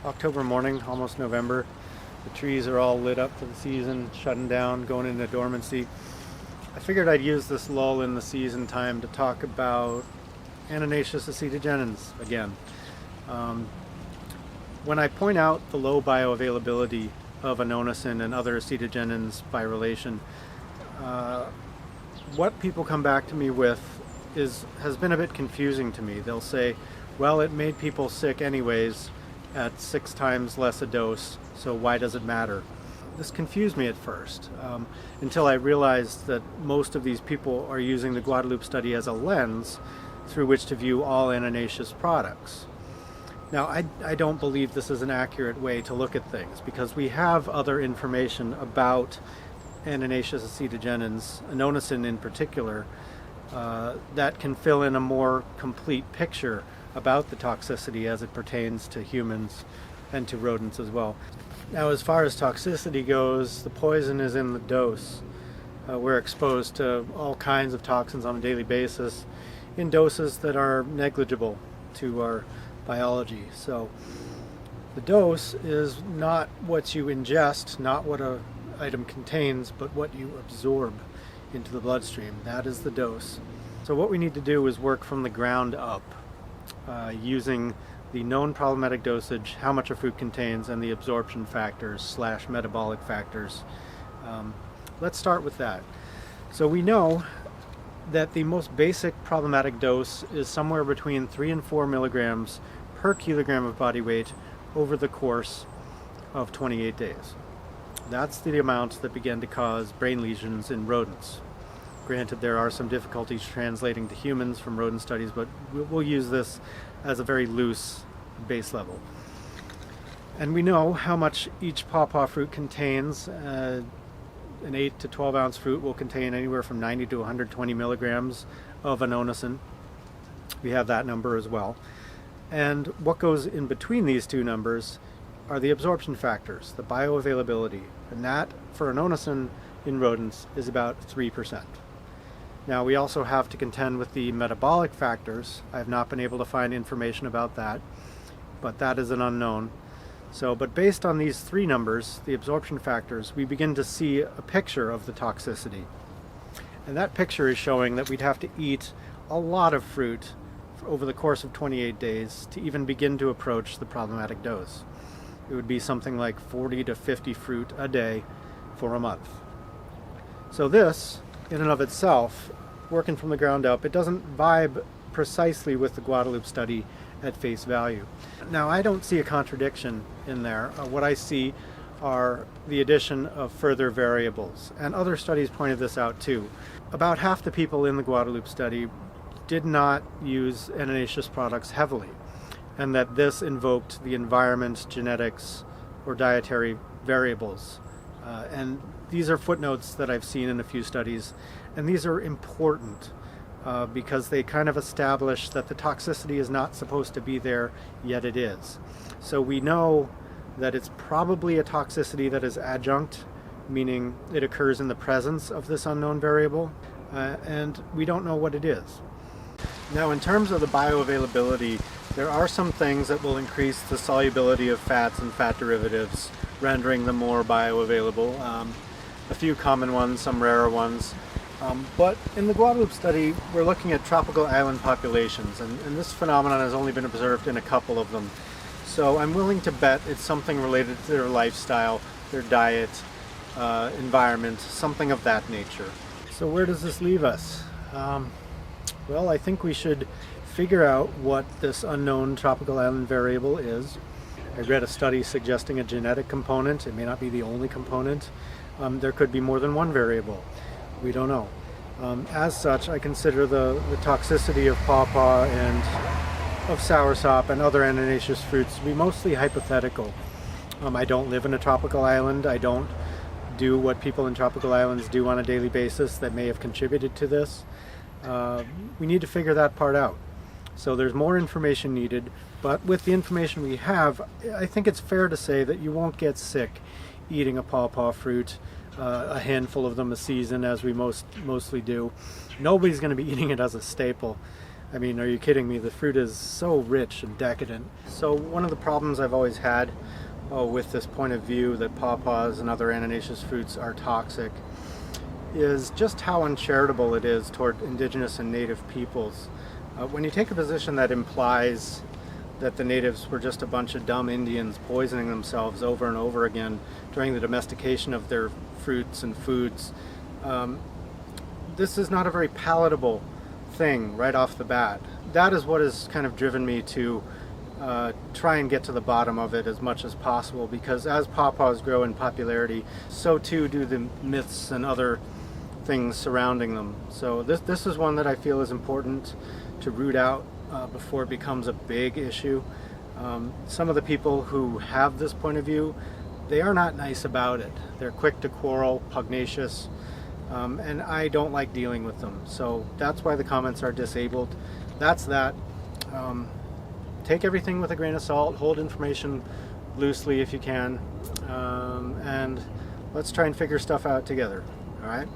October morning, almost November. The trees are all lit up for the season, shutting down, going into dormancy. I figured I'd use this lull in the season time to talk about Annonaceous acetogenins again. When I point out the low bioavailability of Annonacin and other acetogenins by relation, what people come back to me with has been a bit confusing to me. They'll say, well, it made people sick anyways at 6 times less a dose, so why does it matter? This confused me at first, until I realized that most of these people are using the Guadeloupe Study as a lens through which to view all annonaceous products. Now, I don't believe this is an accurate way to look at things, because we have other information about Annonaceous acetogenins, Annonacin in particular, that can fill in a more complete picture about the toxicity as it pertains to humans and to rodents as well. Now, as far as toxicity goes, the poison is in the dose. We're exposed to all kinds of toxins on a daily basis in doses that are negligible to our biology. So the dose is not what you ingest, not what an item contains, but what you absorb into the bloodstream. That is the dose. So what we need to do is work from the ground up, using the known problematic dosage, how much a fruit contains, and the absorption factors / metabolic factors. Let's start with that. So we know that the most basic problematic dose is somewhere between 3 and 4 milligrams per kilogram of body weight over the course of 28 days. That's the amount that began to cause brain lesions in rodents. Granted, there are some difficulties translating to humans from rodent studies, but we'll use this as a very loose base level. And we know how much each pawpaw fruit contains. An 8 to 12 ounce fruit will contain anywhere from 90 to 120 milligrams of annonacin. We have that number as well. And what goes in between these two numbers are the absorption factors, the bioavailability, and that for annonacin in rodents is about 3%. Now, we also have to contend with the metabolic factors. I have not been able to find information about that, but that is an unknown. But based on these 3 numbers, the absorption factors, we begin to see a picture of the toxicity. And that picture is showing that we'd have to eat a lot of fruit over the course of 28 days to even begin to approach the problematic dose. It would be something like 40 to 50 fruit a day for a month. So this, in and of itself, working from the ground up, it doesn't vibe precisely with the Guadeloupe Study at face value. Now, I don't see a contradiction in there. What I see are the addition of further variables, and other studies pointed this out too. About half the people in the Guadeloupe Study did not use annonaceous products heavily, and that this invoked the environment, genetics, or dietary variables. And these are footnotes that I've seen in a few studies, and these are important because they kind of establish that the toxicity is not supposed to be there, yet it is. So we know that it's probably a toxicity that is adjunct, meaning it occurs in the presence of this unknown variable, and we don't know what it is. Now, in terms of the bioavailability, there are some things that will increase the solubility of fats and fat derivatives, rendering them more bioavailable. A few common ones, some rarer ones. But in the Guadeloupe Study, we're looking at tropical island populations, and this phenomenon has only been observed in a couple of them. So I'm willing to bet it's something related to their lifestyle, their diet, environment, something of that nature. So where does this leave us? Well, I think we should figure out what this unknown tropical island variable is. I read a study suggesting a genetic component. It may not be the only component. There could be more than one variable. We don't know. As such, I consider the toxicity of pawpaw and of soursop and other annonaceous fruits to be mostly hypothetical. I don't live in a tropical island. I don't do what people in tropical islands do on a daily basis that may have contributed to this. We need to figure that part out. So there's more information needed, but with the information we have, I think it's fair to say that you won't get sick eating a pawpaw fruit, a handful of them a season, as we mostly do. Nobody's going to be eating it as a staple. I mean, are you kidding me? The fruit is so rich and decadent. So one of the problems I've always had with this point of view that pawpaws and other annonaceous fruits are toxic is just how uncharitable it is toward indigenous and native peoples. When you take a position that implies that the natives were just a bunch of dumb Indians poisoning themselves over and over again during the domestication of their fruits and foods, this is not a very palatable thing right off the bat. That is what has kind of driven me to try and get to the bottom of it as much as possible, because as pawpaws grow in popularity, so too do the myths and other things surrounding them. So this is one that I feel is important to root out before it becomes a big issue. Some of the people who have this point of view, they are not nice about it. They're quick to quarrel, pugnacious, and I don't like dealing with them. So that's why the comments are disabled. That's that. Take everything with a grain of salt, hold information loosely if you can, and let's try and figure stuff out together. All right?